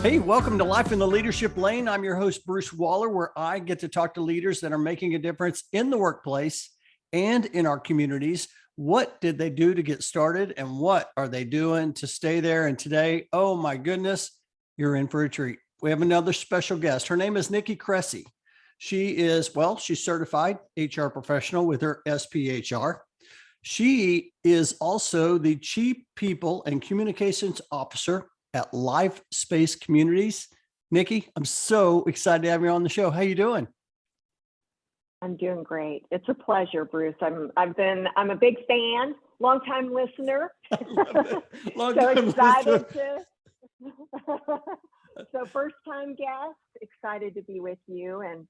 Hey, welcome to Life in the Leadership Lane. I'm your host, Bruce Waller, where I get to talk to leaders that are making a difference in the workplace and in our communities. What did they do to get started and what are they doing to stay there? And today, oh my goodness, you're in for a treat. We have another special guest. Her name is Nikki Kresse. She's certified HR professional with her SPHR. She is also the Chief People and Communications Officer at Lifespace Communities. Nikki, I'm so excited to have you on the show. How you doing? I'm doing great. It's a pleasure, Bruce. I'm a big fan, longtime listener. So excited so first time guest, excited to be with you and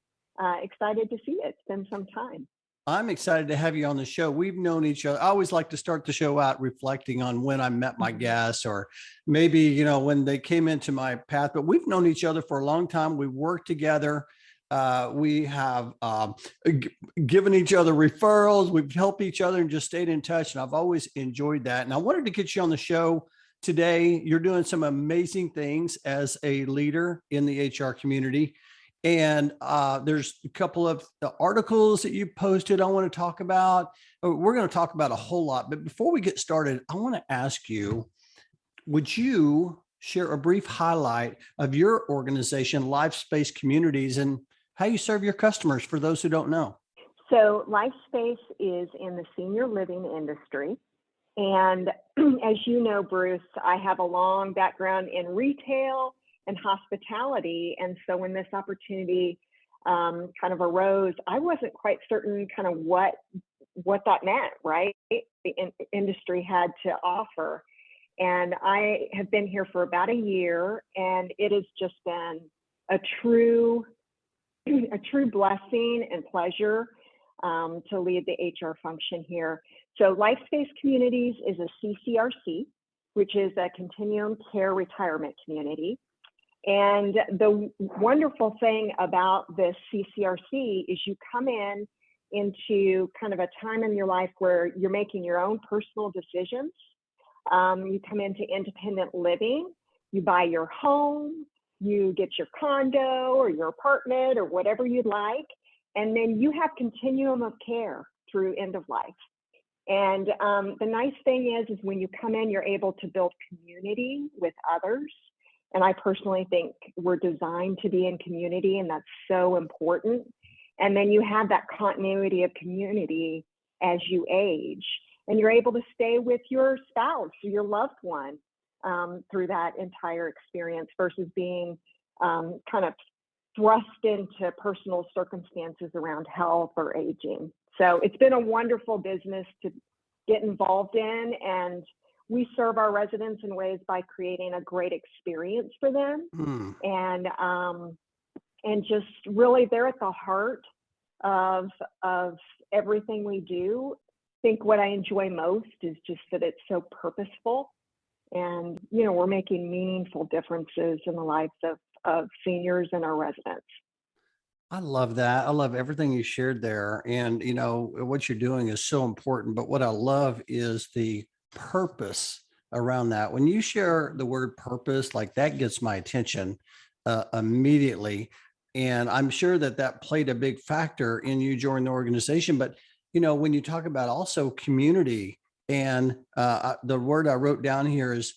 excited to see you. It's been some time. I'm excited to have you on the show. We've known each other. I always like to start the show out reflecting on when I met my guests or maybe, when they came into my path, but we've known each other for a long time. We work together. We have given each other referrals. We've helped each other and just stayed in touch. And I've always enjoyed that. And I wanted to get you on the show today. You're doing some amazing things as a leader in the HR community. And there's a couple of the articles that you posted I want to talk about. We're going to talk about a whole lot. But before we get started, I want to ask you, would you share a brief highlight of your organization, Lifespace Communities, and how you serve your customers for those who don't know? So Lifespace is in the senior living industry. And as you know, Bruce, I have a long background in retail and hospitality. And so when this opportunity kind of arose, I wasn't quite certain kind of what that meant, right? The industry had to offer. And I have been here for about a year, and it has just been a true blessing and pleasure to lead the HR function here. So Lifespace Communities is a CCRC, which is a continuum care retirement community. And the wonderful thing about this CCRC is you come into kind of a time in your life where you're making your own personal decisions. You come into independent living, you buy your home, you get your condo or your apartment or whatever you'd like, and then you have continuum of care through end of life. And the nice thing is when you come in, you're able to build community with others. And I personally think we're designed to be in community, and that's so important. And then you have that continuity of community as you age, and you're able to stay with your spouse or your loved one through that entire experience versus being kind of thrust into personal circumstances around health or aging. So it's been a wonderful business to get involved in, and we serve our residents in ways by creating a great experience for them. And just really they're at the heart of everything we do. I think what I enjoy most is just that it's so purposeful, and we're making meaningful differences in the lives of seniors and our residents. I love that. I love everything you shared there. And, what you're doing is so important. But what I love is the purpose around that. When you share the word purpose, like that gets my attention immediately. And I'm sure that played a big factor in you joining the organization. But, when you talk about also community, and the word I wrote down here is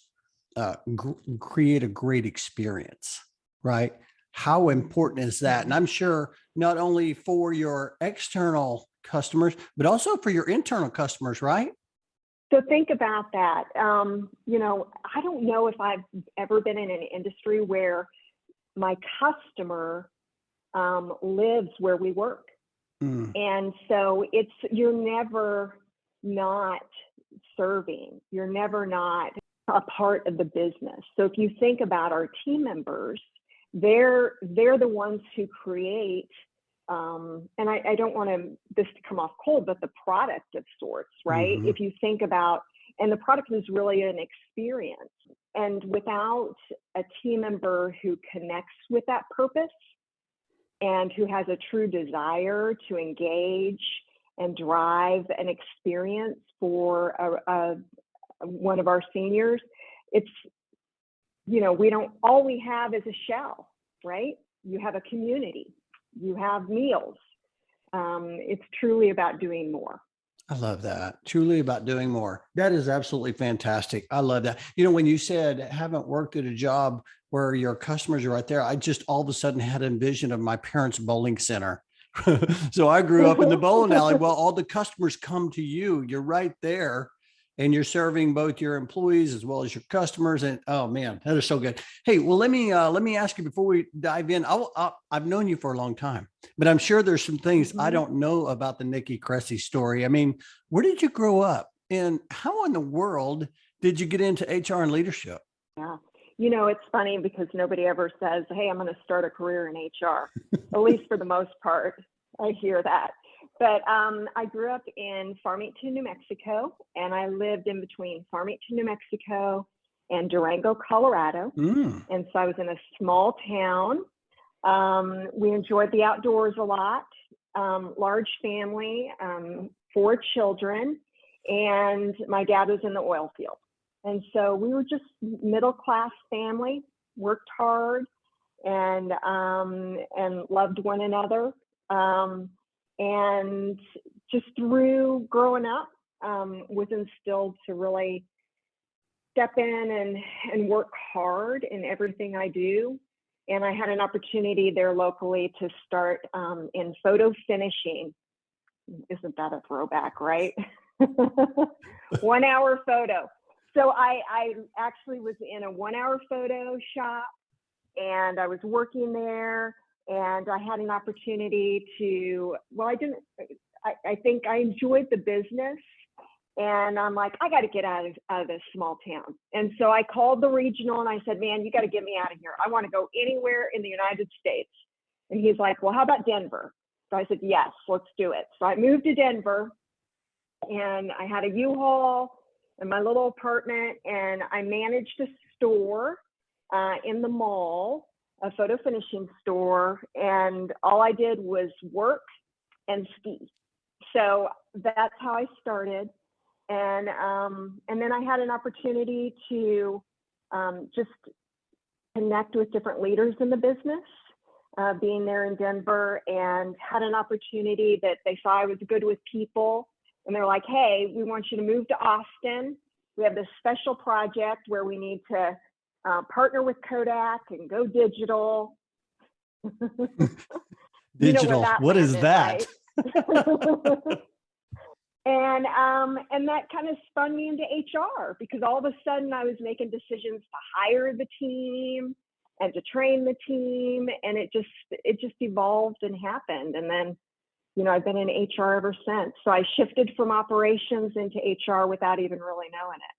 create a great experience, right? How important is that? And I'm sure not only for your external customers, but also for your internal customers, right? So think about that. I don't know if I've ever been in an industry where my customer lives where we work. And so you're never not serving. You're never not a part of the business. So if you think about our team members, they're the ones who create, and I don't want this to come off cold, but the product of sorts, right? If you think about, and the product is really an experience. And without a team member who connects with that purpose and who has a true desire to engage and drive an experience for one of our seniors, all we have is a shell, right? You have a community, you have meals. It's truly about doing more. I love that. Truly about doing more. That is absolutely fantastic. I love that. You know, when you said haven't worked at a job where your customers are right there, I just all of a sudden had a vision of my parents' bowling center. So I grew up in the bowling alley. Well, all the customers come to you. You're right there, and you're serving both your employees as well as your customers. And oh man, that is so good. Hey, well, let me ask you before we dive in. I've known you for a long time, but I'm sure there's some things I don't know about the Nikki Kresse story. I mean, where did you grow up, and how in the world did you get into HR and leadership? Yeah. It's funny because nobody ever says, hey, I'm going to start a career in HR, at least for the most part. I hear that. But I grew up in Farmington, New Mexico, and I lived in between Farmington, New Mexico and Durango, Colorado. And so I was in a small town. We enjoyed the outdoors a lot, large family, 4 children, and my dad was in the oil field. And so we were just middle-class family, worked hard, and loved one another. And just through growing up, was instilled to really step in and work hard in everything I do. And I had an opportunity there locally to start in photo finishing. Isn't that a throwback, right? 1 hour photo. So I actually was in a 1 hour photo shop, and I was working there, and I had an opportunity to, I think I enjoyed the business, and I'm like, I got to get out of this small town. And so I called the regional and I said, man, you got to get me out of here. I want to go anywhere in the United States. And he's like, well, how about Denver? So I said, yes, let's do it. So I moved to Denver, and I had a U-Haul in my little apartment, and I managed a store in the mall, a photo finishing store, and all I did was work and ski. So that's how I started. And then I had an opportunity to just connect with different leaders in the business, being there in Denver, and had an opportunity that they saw I was good with people. And they're like, hey, we want you to move to Austin. We have this special project where we need to partner with Kodak and go digital. Digital, what is that? Right? And that kind of spun me into HR, because all of a sudden I was making decisions to hire the team and to train the team, and it just evolved and happened. And then I've been in HR ever since. So I shifted from operations into HR without even really knowing it.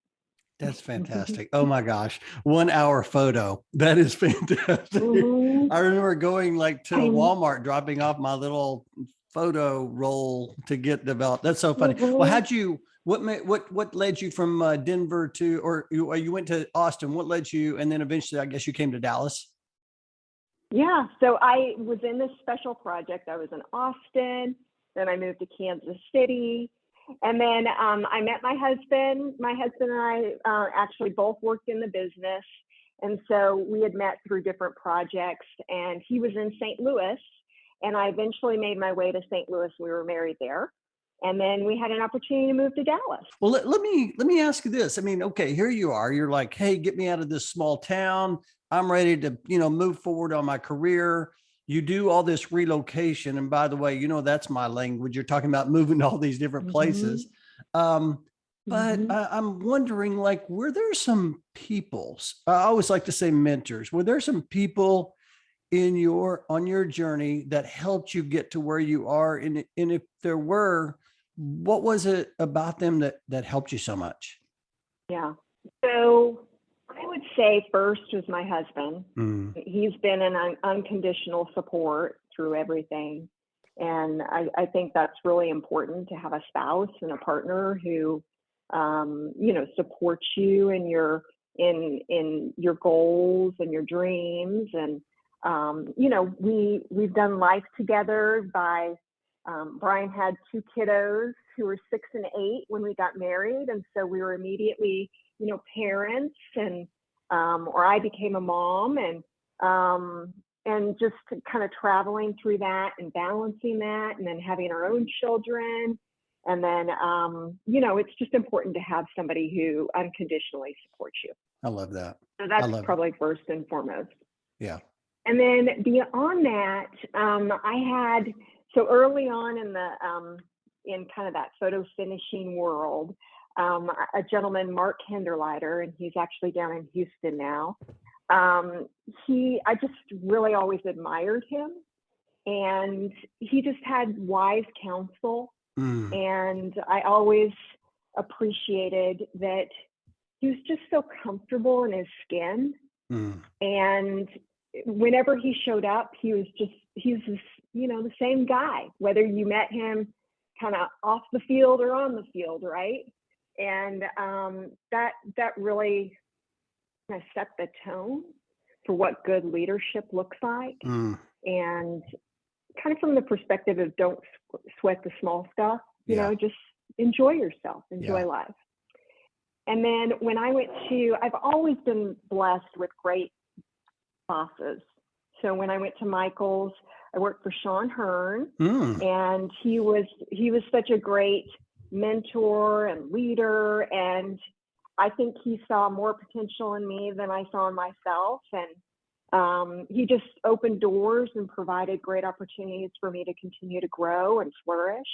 That's fantastic. Oh my gosh. 1 hour photo. That is fantastic. I remember going to Walmart, dropping off my little photo roll to get developed. That's so funny. Well, what led you from Denver to, or you went to Austin? What led you? And then eventually, I guess you came to Dallas. Yeah, so I was in this special project. I was in Austin, then I moved to Kansas City, and then I met my husband. My husband and I actually both worked in the business, and so we had met through different projects, and he was in St. Louis, and I eventually made my way to St. Louis. We were married there, and then we had an opportunity to move to Dallas. Well, let me ask you this. I mean, okay, here you are. You're like, hey, get me out of this small town. I'm ready to, move forward on my career. You do all this relocation. And by the way, that's my language. You're talking about moving to all these different places. But I'm wondering, were there some I always like to say mentors, were there some people on your journey that helped you get to where you are? And if there were, what was it about them that helped you so much? Yeah. So I would say first was my husband. He's been an unconditional support through everything. And I think that's really important, to have a spouse and a partner who, supports you in your goals and your dreams. And, we've done life together by, Brian had 2 kiddos who were 6 and 8 when we got married. And so we were immediately, parents, and or I became a mom, and just kind of traveling through that and balancing that, and then having our own children. And then, it's just important to have somebody who unconditionally supports you. I love that. So I that's love it. probably first and foremost. Yeah. And then beyond that, so early on in kind of that photo finishing world, a gentleman, Mark Henderleiter, and he's actually down in Houston now. I just really always admired him, and he just had wise counsel. And I always appreciated that he was just so comfortable in his skin. And whenever he showed up, he's this, the same guy, whether you met him kind of off the field or on the field, right? And that really kind of set the tone for what good leadership looks like. And kind of from the perspective of don't sweat the small stuff, just enjoy yourself, enjoy life. And then when I've always been blessed with great bosses. So when I went to Michael's, I worked for Sean Hearn, and he was such a great mentor and leader. And I think he saw more potential in me than I saw in myself. And he just opened doors and provided great opportunities for me to continue to grow and flourish.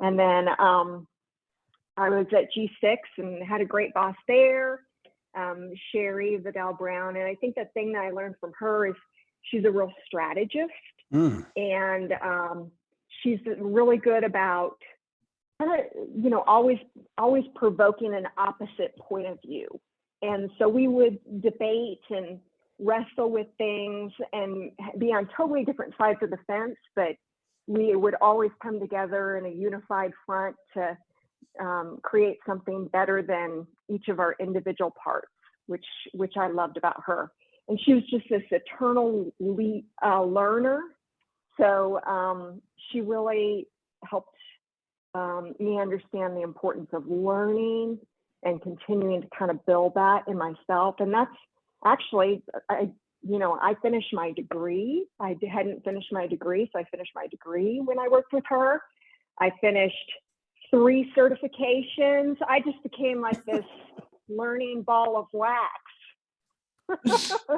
And then I was at G6 and had a great boss there, Sherry Vidal Brown. And I think the thing that I learned from her is she's a real strategist. And she's really good about kind of, always provoking an opposite point of view. And so we would debate and wrestle with things and be on totally different sides of the fence, but we would always come together in a unified front to create something better than each of our individual parts, which I loved about her. And she was just this eternal learner. So she really helped me understand the importance of learning and continuing to kind of build that in myself. And that's actually, I finished my degree. I hadn't finished my degree, so I finished my degree when I worked with her. I finished 3 certifications. I just became like this learning ball of wax.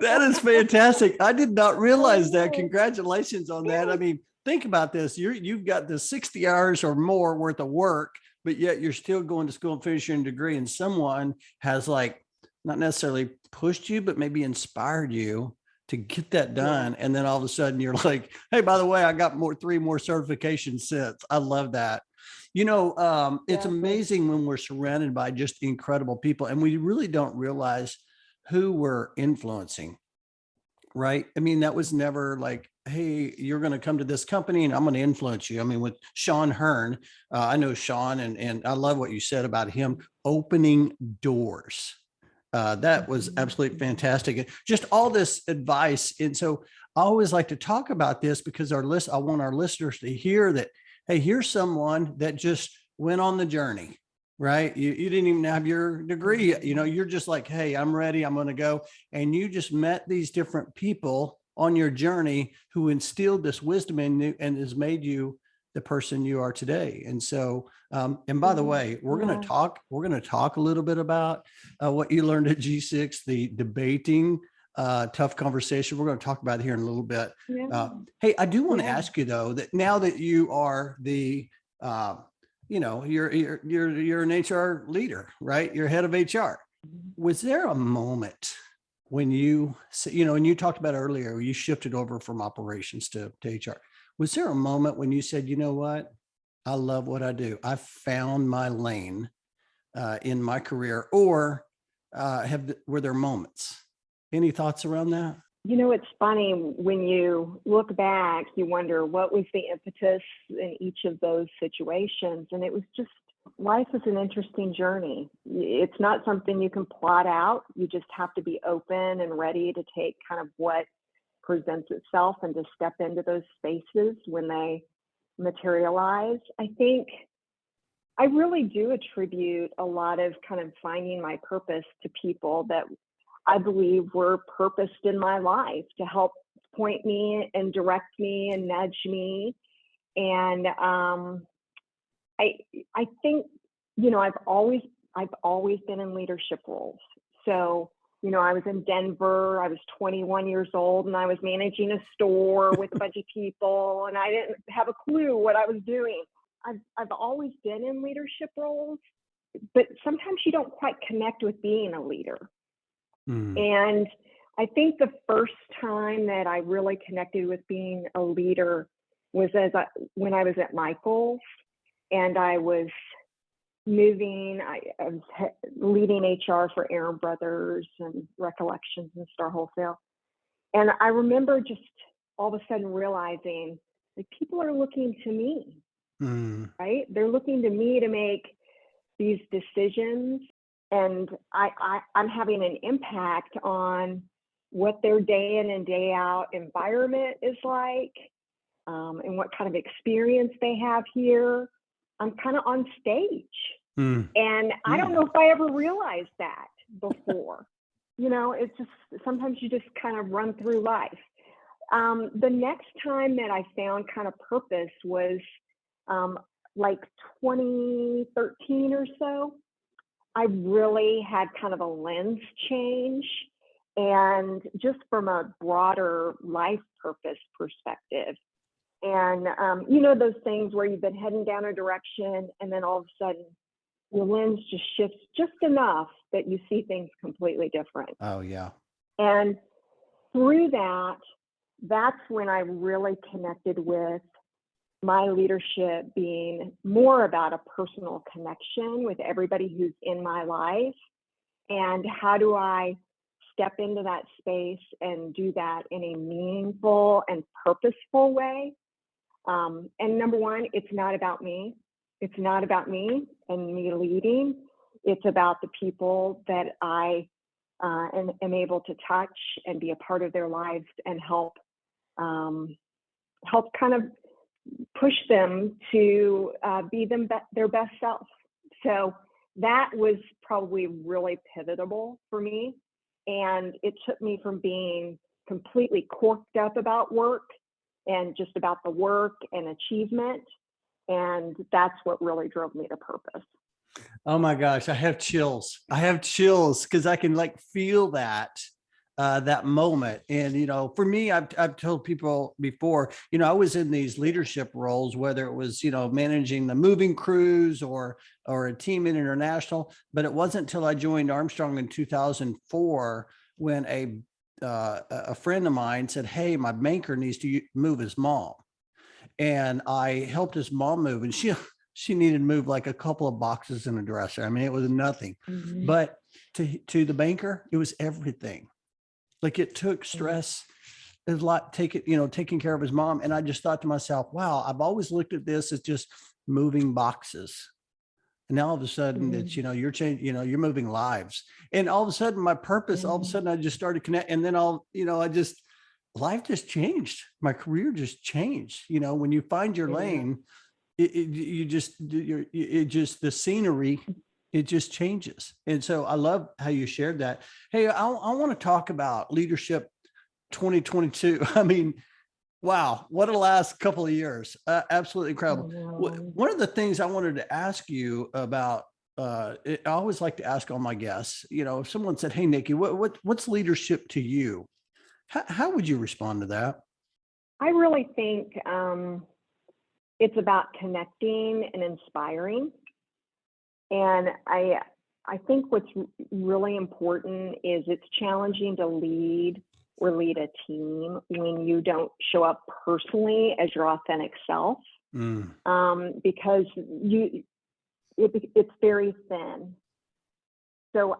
That is fantastic. I did not realize that. Congratulations on that. I mean, think about this. You've got the 60 hours or more worth of work, but yet you're still going to school and finishing your degree, and someone has not necessarily pushed you, but maybe inspired you to get that done. And then all of a sudden you're like, hey, by the way, I got 3 more certifications since. I love that. It's amazing when we're surrounded by just incredible people, and we really don't realize who we're influencing, right? I mean, that was never like, hey, you're going to come to this company and I'm going to influence you. I mean, with Sean Hearn, I know Sean, and I love what you said about him opening doors. That was absolutely fantastic. Just all this advice. And so I always like to talk about this because I want our listeners to hear that, hey, here's someone that just went on the journey, right? You didn't even have your degree. You're just like, hey, I'm ready. I'm going to go. And you just met these different people on your journey who instilled this wisdom in you and has made you the person you are today. And so, and by the way, we're going to talk a little bit about what you learned at G6, the debating, tough conversation. We're going to talk about it here in a little bit. Hey, I do want to ask you though, that now that you are the, you're an HR leader, right? You're head of HR. Was there a moment when you and you talked about earlier, you shifted over from operations to HR. Was there a moment when you said, you know what? I love what I do. I found my lane in my career, or were there moments? Any thoughts around that? It's funny when you look back, you wonder what was the impetus in each of those situations. And it was just, life is an interesting journey. It's not something you can plot out. You just have to be open and ready to take kind of what presents itself and to step into those spaces when they materialize. I think I really do attribute a lot of kind of finding my purpose to people that I believe were purposed in my life to help point me and direct me and nudge me. And I think, you know, I've always been in leadership roles. So, you know, I was in Denver, I was 21 years old, and I was managing a store with a bunch of people, and I didn't have a clue what I was doing. I've always been in leadership roles, but sometimes you don't quite connect with being a leader. And I think the first time that I really connected with being a leader was when I was at Michael's, and I was moving. I was leading HR for Aaron Brothers and Recollections and Star Wholesale. And I remember just all of a sudden realizing that people are looking to me, right? They're looking to me to make these decisions, and I'm having an impact on what their day in and day out environment is like, and what kind of experience they have here. I'm kind of on stage. And I don't know if I ever realized that before. You know, it's just, sometimes you just kind of run through life. The next time that I found kind of purpose was like 2013 or so. I really had kind of a lens change, and just from a broader life purpose perspective. And, you know, those things where you've been heading down a direction and then all of a sudden your lens just shifts just enough that you see things completely different. Oh, yeah. And through that, that's when I really connected with my leadership being more about a personal connection with everybody who's in my life. And how do I step into that space and do that in a meaningful and purposeful way? And number one, it's not about me. It's not about me and me leading. It's about the people that I am able to touch and be a part of their lives and help kind of push them to be their best self. So that was probably really pivotal for me. And it took me from being completely corked up about work and just about the work and achievement. And that's what really drove me to purpose. Oh my gosh, I have chills. I have chills because I can like feel that moment. And, you know, for me, I've told people before, you know, I was in these leadership roles, whether it was, you know, managing the moving crews or a team in international, but it wasn't until I joined Armstrong in 2004 when a friend of mine said, hey, my banker needs to move his mom. And I helped his mom move, and she needed to move like a couple of boxes in a dresser. I mean, it was nothing, but to the banker, it was everything. Like it took stress, a lot, taking care of his mom. And I just thought to myself, wow, I've always looked at this as just moving boxes. And now all of a sudden it's, you know, you're changing, you know, you're moving lives. And all of a sudden my purpose, all of a sudden I just started connecting. And then life just changed. My career just changed. You know, when you find your lane, the scenery, it just changes. And so I love how you shared that. Hey, I want to talk about leadership 2022. I mean, wow, what a last couple of years. Absolutely incredible. One of the things I wanted to ask you about, I always like to ask all my guests, you know, if someone said, hey, Nikki, what's leadership to you? How would you respond to that? I really think it's about connecting and inspiring. And I think what's really important is it's challenging to lead or lead a team when you don't show up personally as your authentic self, because it's very thin. So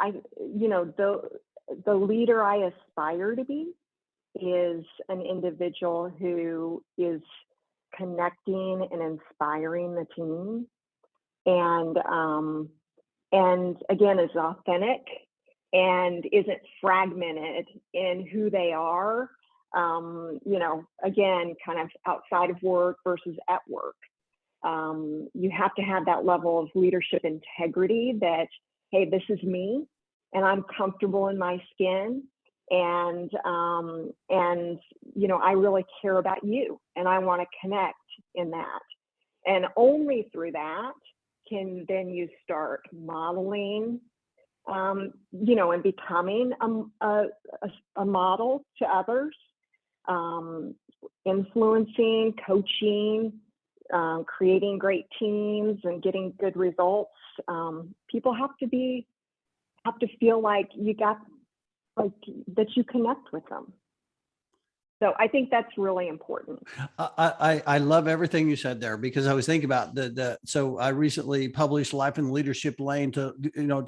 the leader I aspire to be is an individual who is connecting and inspiring the team, and again is authentic and isn't fragmented in who they are, again, kind of outside of work versus at work. You have to have that level of leadership integrity that, hey, this is me, and I'm comfortable in my skin, and I really care about you, and I want to connect in that. And only through that can then you start modeling, and becoming a model to others, influencing, coaching, creating great teams and getting good results. People have to feel like that you connect with them. So I think that's really important. I love everything you said there, because I was thinking about so I recently published Life in the Leadership Lane to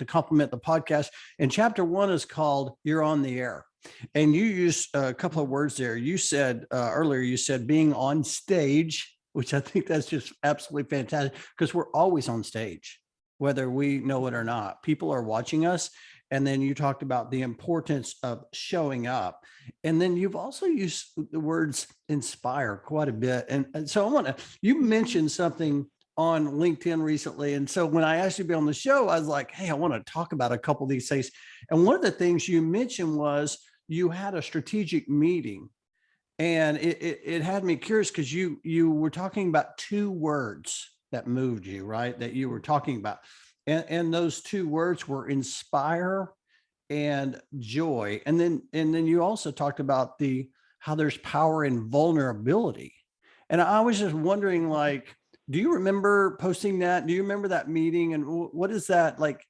complement the podcast. And chapter 1 is called You're on the Air. And you used a couple of words there. You said earlier, you said being on stage, which I think that's just absolutely fantastic, because we're always on stage, whether we know it or not. People are watching us. And then you talked about the importance of showing up. And then you've also used the words inspire quite a bit. And so you mentioned something on LinkedIn recently. And so when I asked you to be on the show, I was like, hey, I want to talk about a couple of these things. And one of the things you mentioned was you had a strategic meeting. And it had me curious, because you were talking about 2 words that moved you, right? That you were talking about. And those 2 words were inspire and joy. And then you also talked about how there's power in vulnerability. And I was just wondering, like, do you remember posting that? Do you remember that meeting? And what is that like?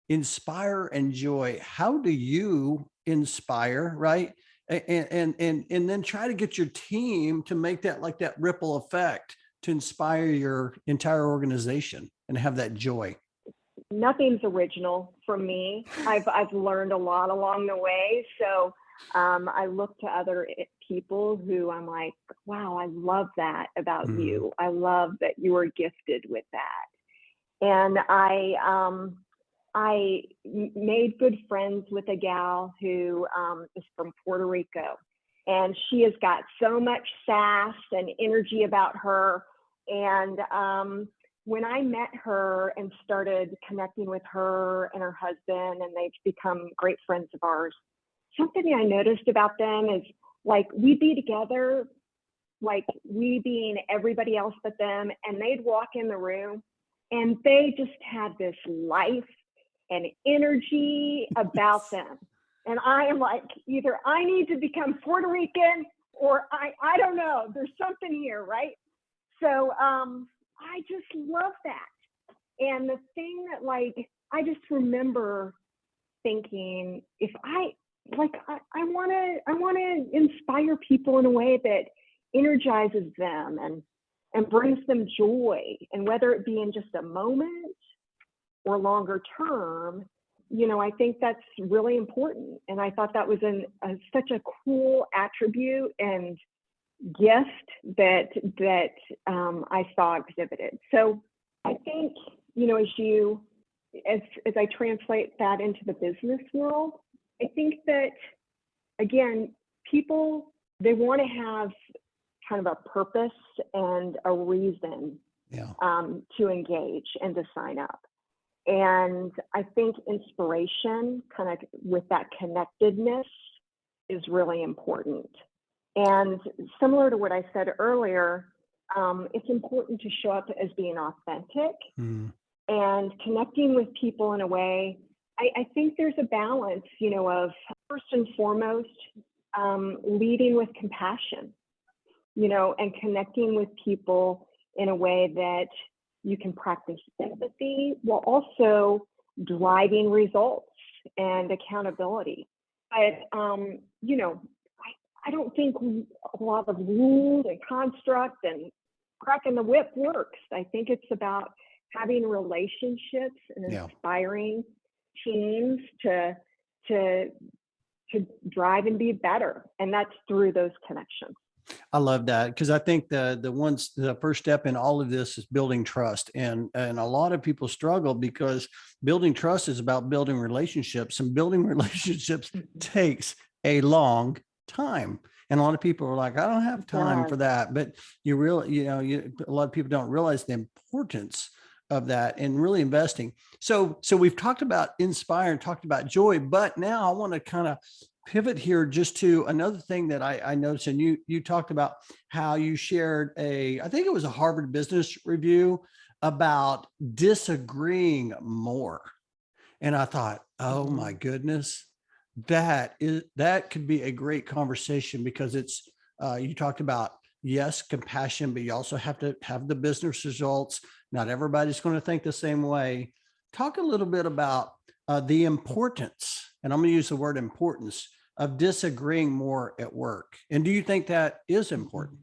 Inspire and joy. How do you inspire, right? And then try to get your team to make that like that ripple effect to inspire your entire organization and have that joy. Nothing's original from me. I've learned a lot along the way. So I look to other people who I'm like, wow, I love that about you. I love that you are gifted with that. And I made good friends with a gal who is from Puerto Rico, and she has got so much sass and energy about her. And when I met her and started connecting with her and her husband, and they've become great friends of ours, something I noticed about them is, like, we'd be together, like we being everybody else but them, and they'd walk in the room and they just had this life and energy about them. And I am like, either I need to become Puerto Rican, or I don't know, there's something here, right? So I just love that. And the thing that, like, I just remember thinking, if I want to inspire people in a way that energizes them and brings them joy, and whether it be in just a moment or longer term, I think that's really important. And I thought that was such a cool attribute and gift that I saw exhibited. So I think, as I translate that into the business world, I think that, again, people, they want to have kind of a purpose and a reason to engage and to sign up. And I think inspiration, kind of with that connectedness, is really important. And similar to what I said earlier, it's important to show up as being authentic and connecting with people in a way. I think there's a balance, of first and foremost, leading with compassion, and connecting with people in a way that you can practice empathy while also driving results and accountability. But, I don't think a lot of rules and construct and cracking the whip works. I think it's about having relationships and inspiring teams to drive and be better. And that's through those connections. I love that, because I think the first step in all of this is building trust. And a lot of people struggle because building trust is about building relationships, and building relationships takes a long time. And a lot of people are like, I don't have time for that. But a lot of people don't realize the importance of that and really investing. So we've talked about inspire and talked about joy, but now I want to kind of pivot here just to another thing that I noticed. And you talked about how you shared I think it was a Harvard Business Review about disagreeing more. And I thought, oh my goodness, that could be a great conversation, because it's, you talked about, yes, compassion, but you also have to have the business results. Not everybody's going to think the same way. Talk a little bit about the importance, and I'm going to use the word importance, of disagreeing more at work. And do you think that is important?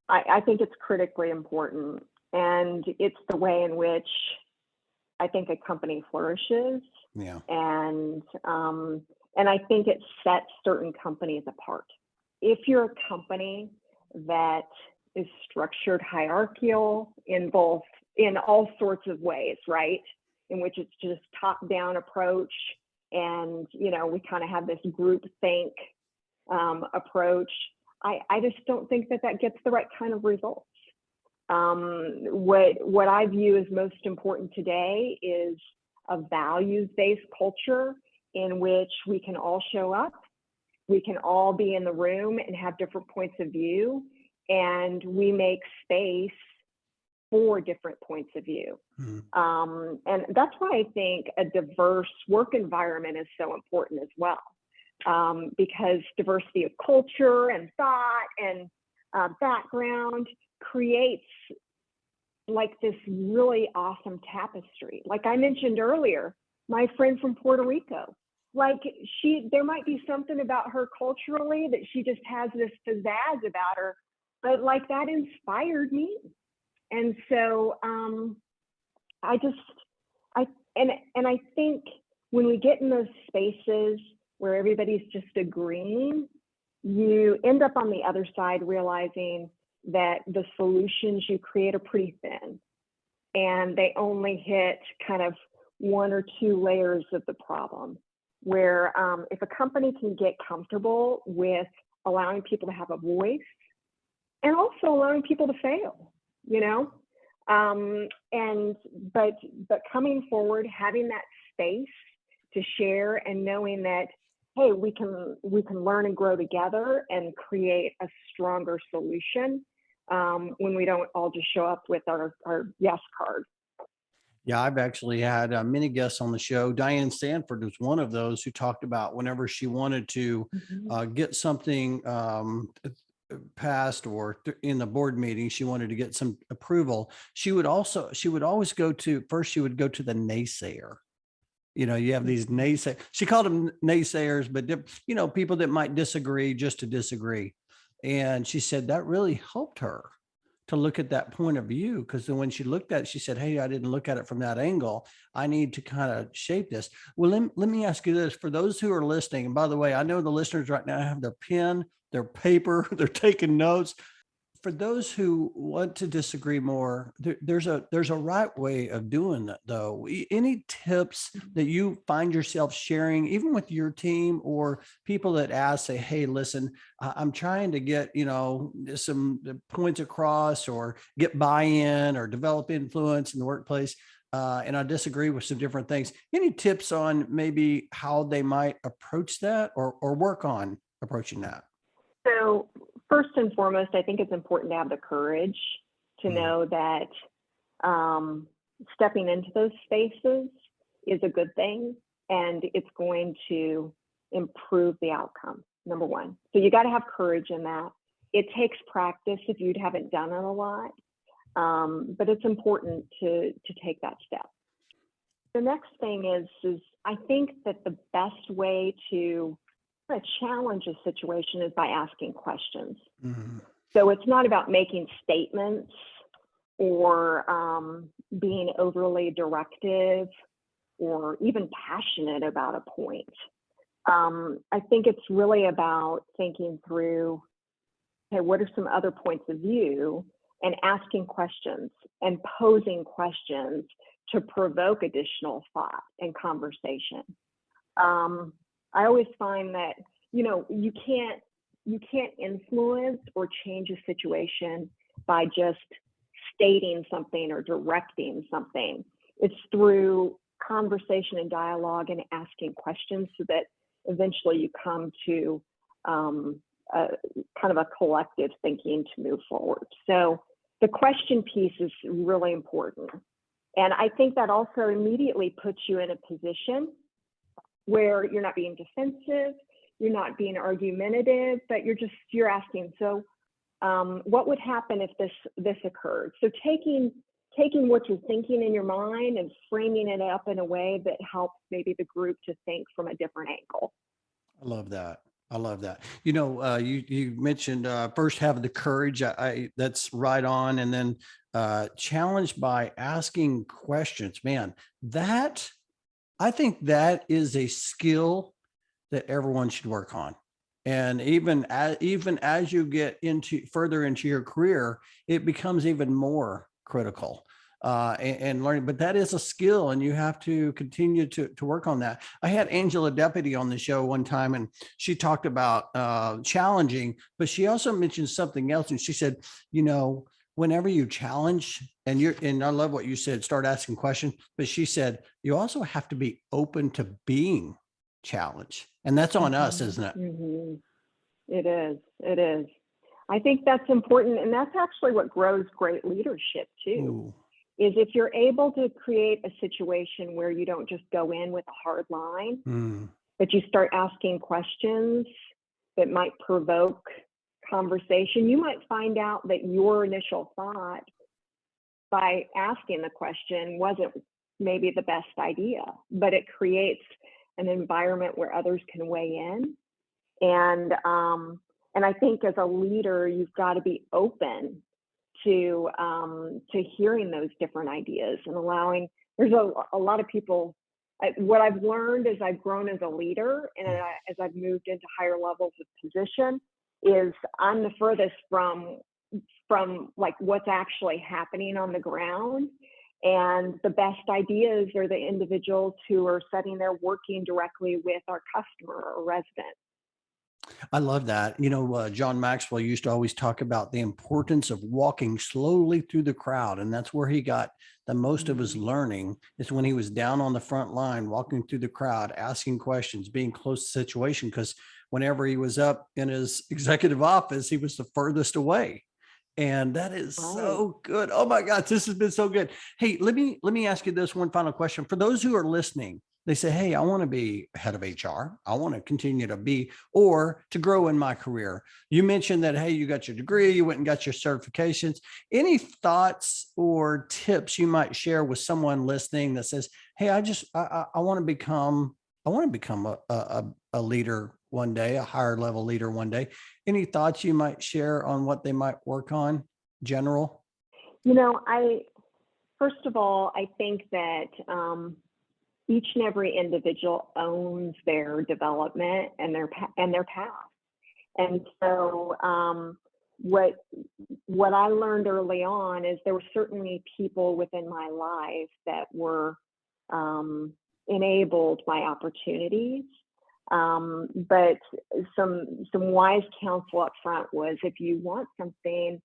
I think it's critically important, and it's the way in which I think a company flourishes. Yeah. And I think it sets certain companies apart. If you're a company that is structured hierarchical in all sorts of ways, right? In which it's just top-down approach, and we kind of have this group think approach. I just don't think that gets the right kind of results. What I view as most important today is a values-based culture in which we can all show up, we can all be in the room and have different points of view, and we make space for different points of view. Mm-hmm. And that's why I think a diverse work environment is so important as well, because diversity of culture and thought and background creates like this really awesome tapestry. Like I mentioned earlier, my friend from Puerto Rico, like there might be something about her culturally that she just has this pizzazz about her, but like that inspired me. And so I think when we get in those spaces where everybody's just agreeing, you end up on the other side realizing that the solutions you create are pretty thin, and they only hit kind of one or two layers of the problem. Where if a company can get comfortable with allowing people to have a voice and also allowing people to fail, but coming forward, having that space to share and knowing that, hey, we can learn and grow together and create a stronger solution when we don't all just show up with our yes card. Yeah, I've actually had many guests on the show. Diane Sanford was one of those who talked about whenever she wanted to get something passed or in the board meeting, she wanted to get some approval. She would always go to the naysayer. You have these naysayers. She called them naysayers, but people that might disagree just to disagree. And she said that really helped her to look at that point of view, because then when she looked at it, she said, hey, I didn't look at it from that angle. I need to kind of shape this. Well, let me ask you this. For those who are listening, and by the way, I know the listeners right now have their pen, their paper, they're taking notes. For those who want to disagree more, there's a right way of doing that, though. Any tips that you find yourself sharing, even with your team or people that ask, say, hey, listen, I'm trying to get, some points across or get buy-in or develop influence in the workplace, and I disagree with some different things. Any tips on maybe how they might approach that or work on approaching that? So first and foremost, I think it's important to have the courage to know that stepping into those spaces is a good thing, and it's going to improve the outcome, number one. So you got to have courage in that. It takes practice if you haven't done it a lot, but it's important to take that step. The next thing is I think that the best way to challenge a situation is by asking questions. Mm-hmm. So it's not about making statements or being overly directive or even passionate about a point. I think it's really about thinking through, okay, what are some other points of view, and asking questions and posing questions to provoke additional thought and conversation. I always find that, you can't influence or change a situation by just stating something or directing something. It's through conversation and dialogue and asking questions so that eventually you come to a kind of a collective thinking to move forward. So the question piece is really important. And I think that also immediately puts you in a position where you're not being defensive, you're not being argumentative, but you're asking, so what would happen if this occurred? So taking what you're thinking in your mind and framing it up in a way that helps maybe the group to think from a different angle. I love that. I love that. You know, you mentioned first having the courage. That's right on. And then challenged by asking questions. Man, I think that is a skill that everyone should work on. And even as you get further into your career, it becomes even more critical. And learning, but that is a skill and you have to continue to work on that. I had Angela Deputy on the show one time and she talked about challenging, but she also mentioned something else. And she said, you know, whenever you challenge and I love what you said, start asking questions, but she said, you also have to be open to being challenged. And that's on us, isn't it? Mm-hmm. It is. I think that's important. And that's actually what grows great leadership too. Ooh. Is if you're able to create a situation where you don't just go in with a hard line, but you start asking questions that might provoke conversation, you might find out that your initial thought by asking the question wasn't maybe the best idea, but it creates an environment where others can weigh in. And I think as a leader, you've got to be open to hearing those different ideas and allowing. There's a lot of people. What I've learned as I've grown as a leader and as I've moved into higher levels of position is I'm the furthest from like what's actually happening on the ground. And the best ideas are the individuals who are sitting there working directly with our customer or resident. I love that. You know, John Maxwell used to always talk about the importance of walking slowly through the crowd. And that's where he got the most of his learning is when he was down on the front line, walking through the crowd, asking questions, being close to the situation. Because whenever he was up in his executive office, he was the furthest away. And that is so good. Oh my God, this has been so good. Hey, let me ask you this one final question. For those who are listening, they say, hey, I want to be head of HR. I want to continue to be, or to grow in my career. You mentioned that, hey, you got your degree, you went and got your certifications. Any thoughts or tips you might share with someone listening that says, hey, I want to become a leader one day, a higher level leader one day. Any thoughts you might share on what they might work on, general? You know, first of all, I think that each and every individual owns their development and their path. And so what I learned early on is there were certainly people within my life that were enabled my opportunities. But some wise counsel up front was, if you want something,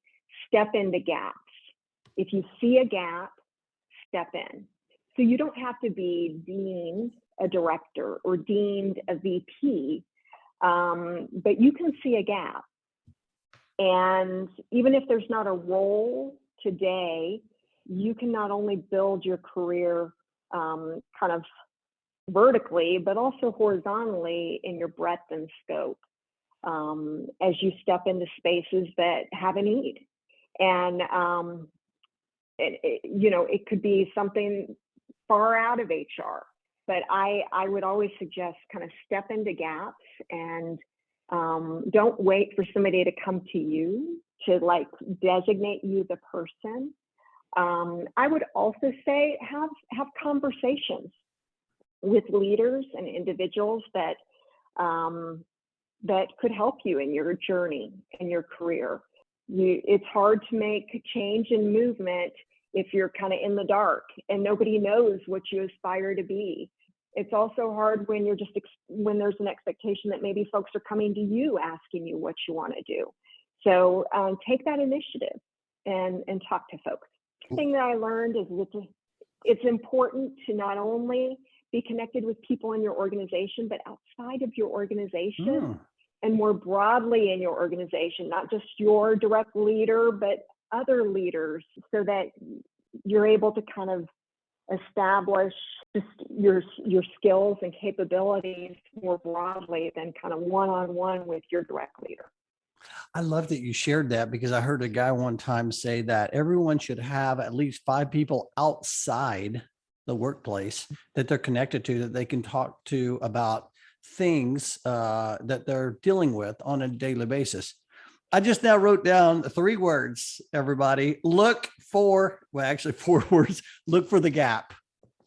step into gaps. If you see a gap, step in. So you don't have to be deemed a director or deemed a VP, but you can see a gap. And even if there's not a role today, you can not only build your career kind of vertically, but also horizontally in your breadth and scope as you step into spaces that have a need. And it could be something far out of HR, but I would always suggest kind of step into gaps and don't wait for somebody to come to you to like designate you the person. I would also say have conversations with leaders and individuals that could help you in your journey and your career. It's hard to make change and movement if you're kind of in the dark and nobody knows what you aspire to be. It's also hard when when there's an expectation that maybe folks are coming to you asking you what you want to do. So take that initiative and talk to folks. thing that I learned is it's important to not only be connected with people in your organization, but outside of your organization and more broadly in your organization, not just your direct leader, but other leaders, so that you're able to kind of establish just your skills and capabilities more broadly than kind of one-on-one with your direct leader. I love that you shared that, because I heard a guy one time say that everyone should have at least 5 people outside the workplace that they're connected to, that they can talk to about things that they're dealing with on a daily basis. I just now wrote down 3 words, everybody. Look for, well, actually 4 words. Look for the gap.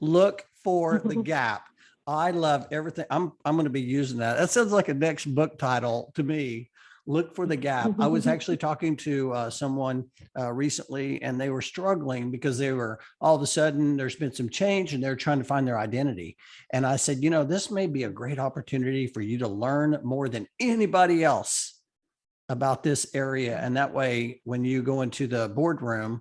Look for the gap. I love everything. I'm going to be using that. That sounds like a next book title to me. Look for the gap. I was actually talking to someone recently, and they were struggling because they were, all of a sudden there's been some change and they're trying to find their identity. And I said, you know, this may be a great opportunity for you to learn more than anybody else about this area. And that way, when you go into the boardroom,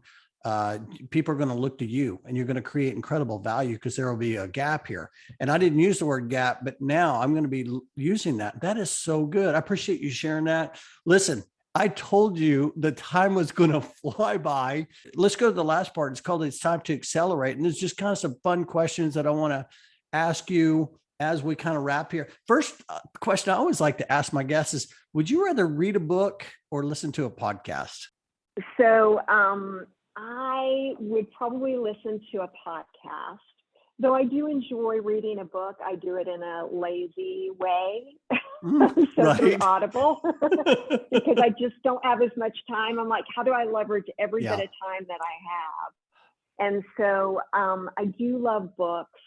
people are going to look to you, and you're going to create incredible value, because there will be a gap here. And I didn't use the word gap, but now I'm going to be using that. That is so good. I appreciate you sharing that. Listen, I told you the time was going to fly by. Let's go to the last part. It's called It's Time to Accelerate. And there's just kind of some fun questions that I want to ask you as we kind of wrap here. First question I always like to ask my guests is, would you rather read a book or listen to a podcast? So, I would probably listen to a podcast, though I do enjoy reading a book. I do it in a lazy way, so through Audible, because I just don't have as much time. I'm like, how do I leverage every bit of time that I have? And so I do love books,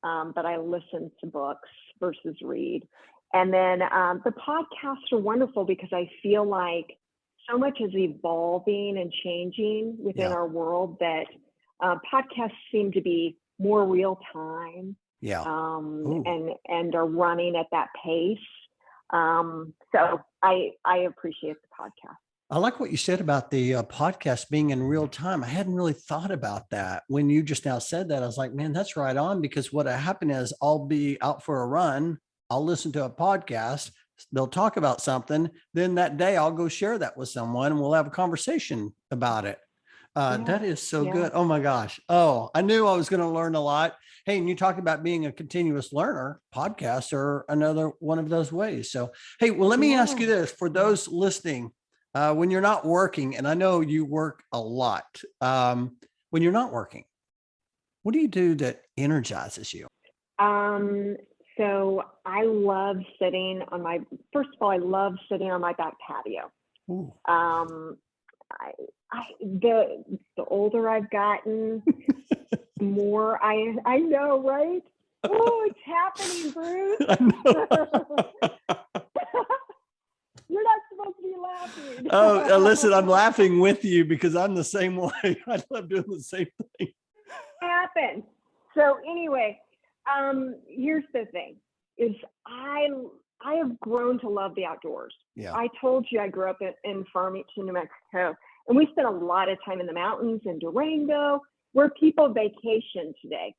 but I listen to books versus read. And then the podcasts are wonderful, because I feel like so much is evolving and changing within our world that podcasts seem to be more real time and are running at that pace. So I appreciate the podcast. I like what you said about the podcast being in real time. I hadn't really thought about that. When you just now said that, I was like, man, that's right on, because what happened is I'll be out for a run. I'll listen to a podcast. They'll talk about something. Then that day I'll go share that with someone, and we'll have a conversation about it. That is so good. Oh my gosh. Oh, I knew I was going to learn a lot. Hey, and you talk about being a continuous learner. Podcasts are another one of those ways. So, hey, well, let me ask you this for those listening, when you're not working, and I know you work a lot, when you're not working, what do you do that energizes you? So I love sitting on my, first of all, I love sitting on my back patio. The older I've gotten, the more I know, right? Oh, it's happening, Bruce. You're not supposed to be laughing. Oh, listen, I'm laughing with you because I'm the same way. I love doing the same thing. Happened. So anyway, here's the thing: is I have grown to love the outdoors. Yeah. I told you I grew up in Farmington, New Mexico, and we spent a lot of time in the mountains in Durango, where people vacation today.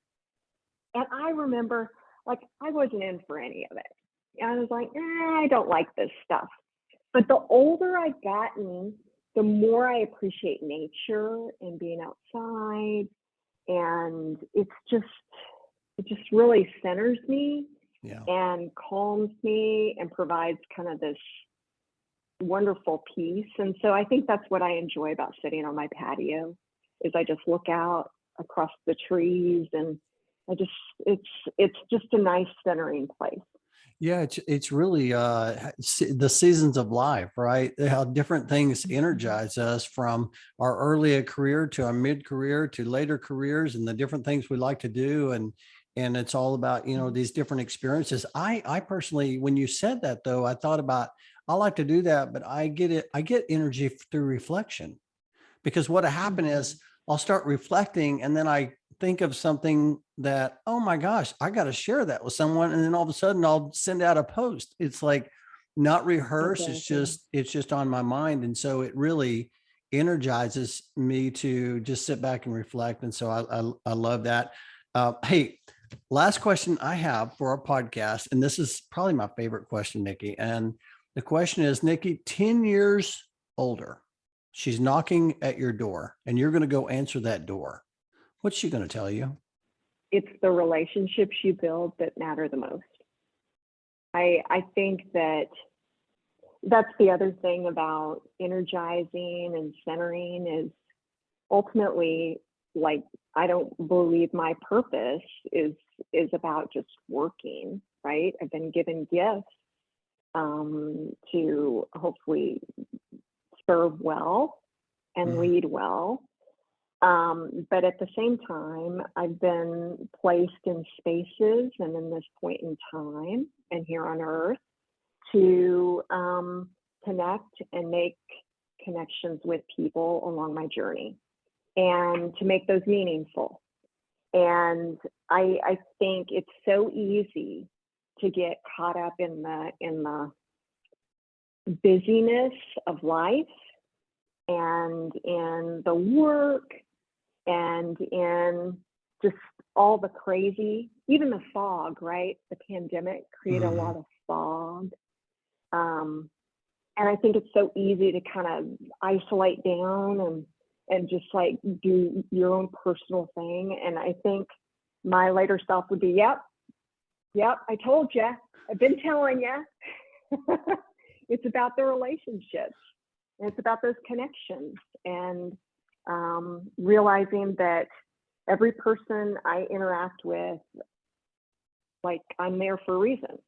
And I remember, like, I wasn't in for any of it. I was like, I don't like this stuff. But the older I've gotten, the more I appreciate nature and being outside. And it just really centers me and calms me and provides kind of this wonderful peace. And so I think that's what I enjoy about sitting on my patio, is I just look out across the trees, and it's just a nice centering place. Yeah, it's really the seasons of life, right? How different things energize us, from our early career to our mid-career to later careers, and the different things we like to do. And it's all about, these different experiences. I personally, when you said that though, I thought about, I like to do that, but I get energy through reflection, because what happened is I'll start reflecting, and then I think of something that, oh my gosh, I got to share that with someone. And then all of a sudden I'll send out a post. It's like not rehearsed. Exactly. It's just on my mind. And so it really energizes me to just sit back and reflect. And so I love that. Hey, last question I have for our podcast, and this is probably my favorite question, Nikki. And the question is, Nikki, 10 years older, she's knocking at your door and you're going to go answer that door. What's she going to tell you? It's the relationships you build that matter the most. I think that's the other thing about energizing and centering is ultimately, like, I don't believe my purpose is about just working, right? I've been given gifts to hopefully serve well and lead well. But at the same time, I've been placed in spaces and in this point in time and here on earth to connect and make connections with people along my journey and to make those meaningful. And I think it's so easy to get caught up in the busyness of life and in the work and in just all the crazy, even the fog, right? The pandemic created a lot of fog. And I think it's so easy to kind of isolate down and just like do your own personal thing. And I think my later self would be, yep, I told you, I've been telling you. It's about the relationships. And it's about those connections and realizing that every person I interact with, like, I'm there for a reason.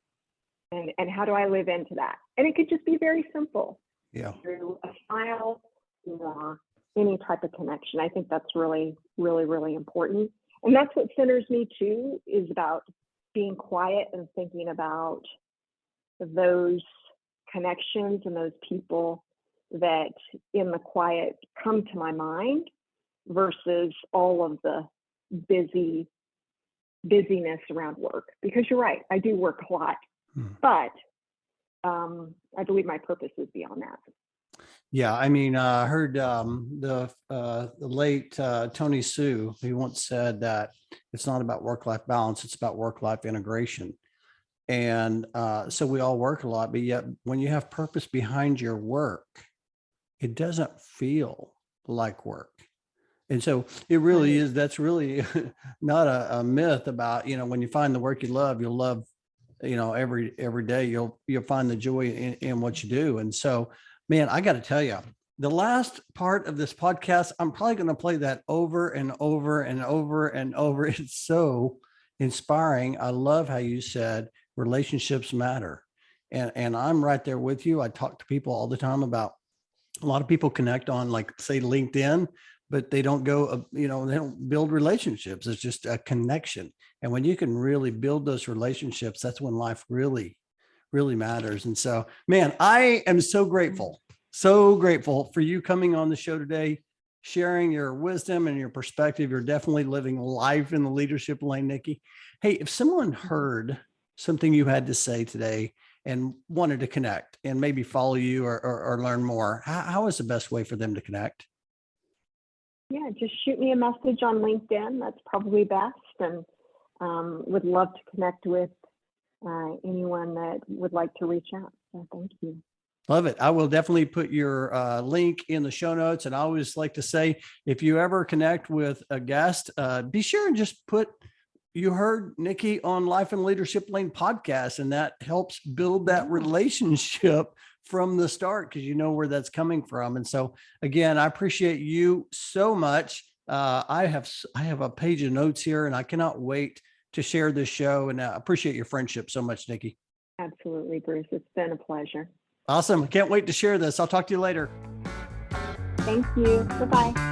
And how do I live into that? And it could just be very simple. Yeah. Through a smile or any type of connection. I think that's really, really, really important. And that's what centers me too, is about being quiet and thinking about those connections and those people that in the quiet come to my mind versus all of the busyness around work. Because you're right, I do work a lot, but I believe my purpose is beyond that. Yeah, I mean, I heard the late Tony Hsu, he once said that it's not about work-life balance, it's about work-life integration. And so we all work a lot, but yet when you have purpose behind your work, it doesn't feel like work. And so it really is, that's really not a myth about, when you find the work you love, you'll love, every day you'll find the joy in what you do. And so, man, I got to tell you, the last part of this podcast, I'm probably going to play that over and over and over and over. It's so inspiring. I love how you said relationships matter. And I'm right there with you. I talk to people all the time about, a lot of people connect on, like, say, LinkedIn, but they don't go, they don't build relationships. It's just a connection. And when you can really build those relationships, that's when life really, really matters. And so, man, I am so grateful for you coming on the show today, sharing your wisdom and your perspective. You're definitely living life in the leadership lane, Nikki. Hey, if someone heard something you had to say today and wanted to connect and maybe follow you or learn more, how is the best way for them to connect? Yeah, just shoot me a message on LinkedIn. That's probably best. And would love to connect with anyone that would like to reach out. So thank you. Love it. I will definitely put your link in the show notes. And I always like to say, if you ever connect with a guest, be sure and just put, you heard Nikki on Life and Leadership Lane podcast, and that helps build that relationship from the start, because you know where that's coming from. And so again, I appreciate you so much. I have a page of notes here, and I cannot wait to share this show, and I appreciate your friendship so much, Nikki. Absolutely, Bruce. It's been a pleasure. Awesome. I can't wait to share this. I'll talk to you later. Thank you. Bye-bye.